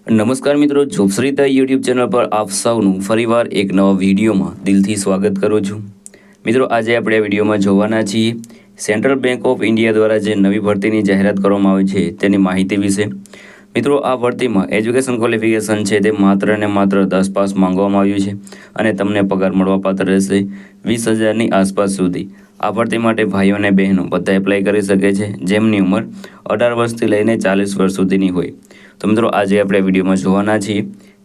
નમસ્કાર મિત્રો, જોબશ્રીતા YouTube channel પર આપ સૌનું ફરીવાર એક નવા વિડીયોમાં દિલથી સ્વાગત કરું છું। મિત્રો, આજે આપણે આ વિડીયોમાં જોવાના છીએ સેન્ટ્રલ બેંક ઓફ ઇન્ડિયા દ્વારા જે નવી ભરતીની જાહેરાત કરવામાં આવી છે તેની માહિતી વિશે। મિત્રો, આ ભરતીમાં એજ્યુકેશન ક્વોલિફિકેશન છે તે માત્ર ને માત્ર 10 પાસ માંગવામાં આવ્યું છે અને તમને પગાર મળવાપાત્ર રહેશે 20,000ની આસપાસ સુધી। આ ભરતી માટે ભાઈઓ અને બહેનો બધા એપ્લાય કરી શકે છે જેમની ઉંમર 18 વર્ષથી લઈને 40 વર્ષ સુધીની હોય। તો મિત્રો, આજે આપણે વિડીયોમાં જોવાના છીએ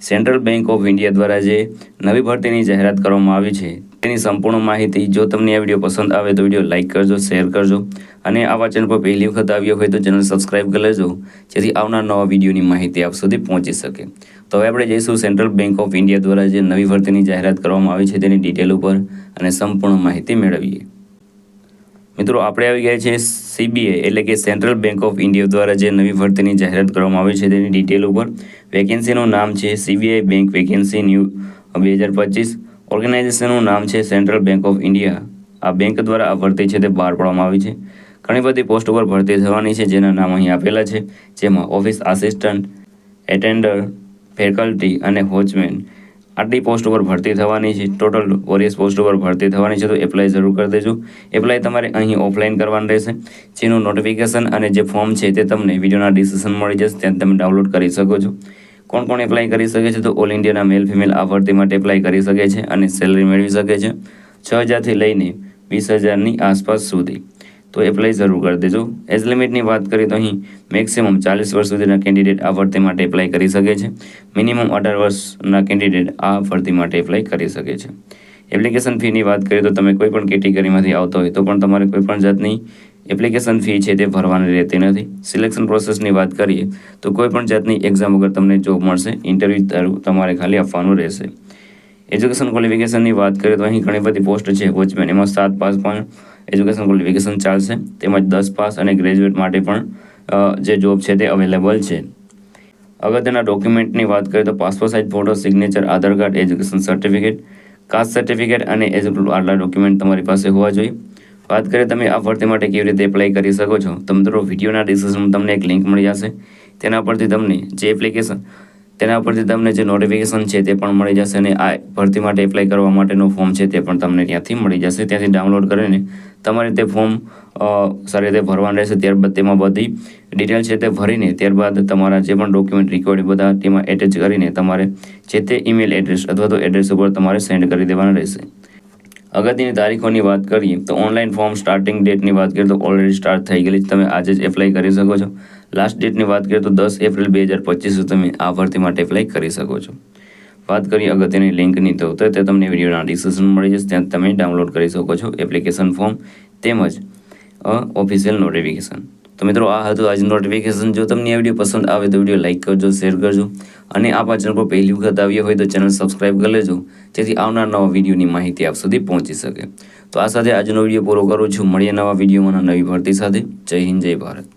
સેન્ટ્રલ બેંક ઓફ ઇન્ડિયા દ્વારા જે નવી ભરતીની જાહેરાત કરવામાં આવી છે તેની સંપૂર્ણ માહિતી। જો તમને આ વિડીયો પસંદ આવે તો વિડીયો લાઇક કરજો, શેર કરજો અને આવા ચેનલ પર પહેલી વખત આવ્યો હોય તો ચેનલ સબસ્ક્રાઇબ કરી લેજો જેથી આવનાર નવા વિડીયોની માહિતી આપ સુધી પહોંચી શકે। તો હવે આપણે જઈશું સેન્ટ્રલ બેંક ઓફ ઇન્ડિયા દ્વારા જે નવી ભરતીની જાહેરાત કરવામાં આવી છે તેની ડિટેલ ઉપર અને સંપૂર્ણ માહિતી મેળવીએ। મિત્રો, આપણે આવી ગયા છે સીબીઆઈ એટલે કે સેન્ટ્રલ બેંક ઓફ ઇન્ડિયા દ્વારા જે નવી ભરતીની જાહેરાત કરવામાં આવી છે તેની ડિટેલ ઉપર। વેકેન્સીનું નામ છે સીબીઆઈ બેંક વેકેન્સી ન્યૂ 2025। ઓર્ગેનાઇઝેશનનું નામ છે સેન્ટ્રલ બેંક ઓફ ઇન્ડિયા। આ બેંક દ્વારા આ ભરતી છે તે બહાર પાડવામાં આવી છે। ઘણી બધી પોસ્ટ ઉપર ભરતી થવાની છે જેના નામ અહીં આપેલા છે, જેમાં ઓફિસ આસિસ્ટન્ટ, એટેન્ડર, ફેકલ્ટી અને વોચમેન આટલી પોસ્ટ ઉપર ભરતી થવાની છે। ટોટલ 20 પોસ્ટ ઉપર ભરતી થવાની છે, તો એપ્લાય જરૂર કરી દેજો। એપ્લાય તમારે અહીં ઓફલાઈન કરવાનું રહેશે, જેનું નોટિફિકેશન અને જે ફોર્મ છે તે તમને વિડીયોના ડિસ્ક્રિપ્શન મળી જશે, ત્યાં તમે ડાઉનલોડ કરી શકો છો। કોણ કોણ એપ્લાય કરી શકે છે? તો ઓલ ઇન્ડિયાના મેલ ફિમેલ આ ભરતી માટે એપ્લાય કરી શકે છે અને સેલરી મેળવી શકે છે 6,000થી લઈને 20,000ની આસપાસ સુધી। તો એપ્લાય જરૂર કરી દેજો। એજ લિમિટની વાત કરીએ તો અહીં મેક્સિમમ 40 વર્ષ સુધીના કેન્ડિડેટ આ ભરતી માટે એપ્લાય કરી શકે છે। મિનિમમ 18 વર્ષના કેન્ડિડેટ આ ભરતી માટે એપ્લાય કરી શકે છે। એપ્લિકેશન ફીની વાત કરીએ તો તમે કોઈ પણ કેટેગરીમાંથી આવતા હોય તો પણ તમારે કોઈ પણ જાતની એપ્લિકેશન ફી છે તે ભરવાની રહેતી નથી। સિલેક્શન પ્રોસેસની વાત કરીએ તો કોઈ પણ જાતની એક્ઝામ વગર તમને જોબ મળશે, ઇન્ટરવ્યૂ તમારે ખાલી આપવાનું રહેશે। એજ્યુકેશન ક્વોલિફિકેશનની વાત કરીએ તો અહીં ઘણી બધી પોસ્ટ છે વોચમેન, એમાં 7 પાસ પણ એજ્યુકેશન ક્વોલિફિકેશન ચાલશે, તેમજ 10 પાસ અને ગ્રેજ્યુએટ માટે પણ જે જોબ છે તે અવેલેબલ છે। અગત્યના ડોક્યુમેન્ટની વાત કરીએ તો passport size photo, signature, Aadhaar card, education certificate, caste certificate અને આટલા ડોક્યુમેન્ટ તમારી પાસે હોવા જોઈએ। વાત કરીએ તમે આ ભરતી માટે કેવી રીતે એપ્લાય કરી શકો છો, તો મિત્રો વિડીયોના ડિસ્ક્રિપ્શનમાં તમને એક લિંક મળી જશે, તેના પરથી તમને જે એપ્લિકેશન તેના પરથી તમને જે નોટિફિકેશન છે તે પણ મળી જશે અને આ ભરતી માટે એપ્લાય કરવા માટેનું ફોર્મ છે તે પણ તમને ત્યાંથી મળી જશે। ત્યાંથી ડાઉનલોડ કરીને તમારે તે ફોર્મ સારી રીતે ભરવાનું રહેશે। ત્યારબાદ તેમાં બધી ડિટેલ છે તે ભરીને ત્યારબાદ તમારા જે પણ ડોક્યુમેન્ટ રિક્વાયર્ડ બધા તેમાં એટેચ કરીને તમારે જે તે ઈમેલ એડ્રેસ અથવા તો એડ્રેસ ઉપર તમારે સેન્ડ કરી દેવાના રહેશે। અગત્યની તારીખોની વાત કરીએ તો ઓનલાઈન ફોર્મ સ્ટાર્ટિંગ ડેટની વાત કરીએ તો ઓલરેડી સ્ટાર્ટ થઈ ગયેલી છે, તમે આજે જ એપ્લાય કરી શકો છો। લાસ્ટ ડેટની વાત કરીએ તો 10 એપ્રિલ 2025 તમે આ ભરતી માટે એપ્લાય કરી શકો છો। વાત કરીએ અગત્યની લિંકની તો તે તમને વિડીયોના ડિસ્ક્રિપ્શન મળી જશે, ત્યાં તમે ડાઉનલોડ કરી શકો છો એપ્લિકેશન ફોર્મ તેમજ ઓફિશિયલ નોટિફિકેશન। તો મિત્રો, આ હતું આજનું નોટિફિકેશન। જો તમને આ વિડીયો પસંદ આવે તો વિડીયો લાઇક કરજો, શેર કરજો અને આ ચેનલ પર પહેલી વખત આવ્યા હોય તો ચેનલ સબસ્ક્રાઇબ કરી લેજો જેથી આવનાર નવા વિડીયોની માહિતી આપ સુધી પહોંચી શકે। તો આ સાથે આજનો વિડીયો પૂરો કરું છું। મળીએ નવા વિડીયોમાં નવી ભરતી સાથે। જય હિન્દ, જય ભારત।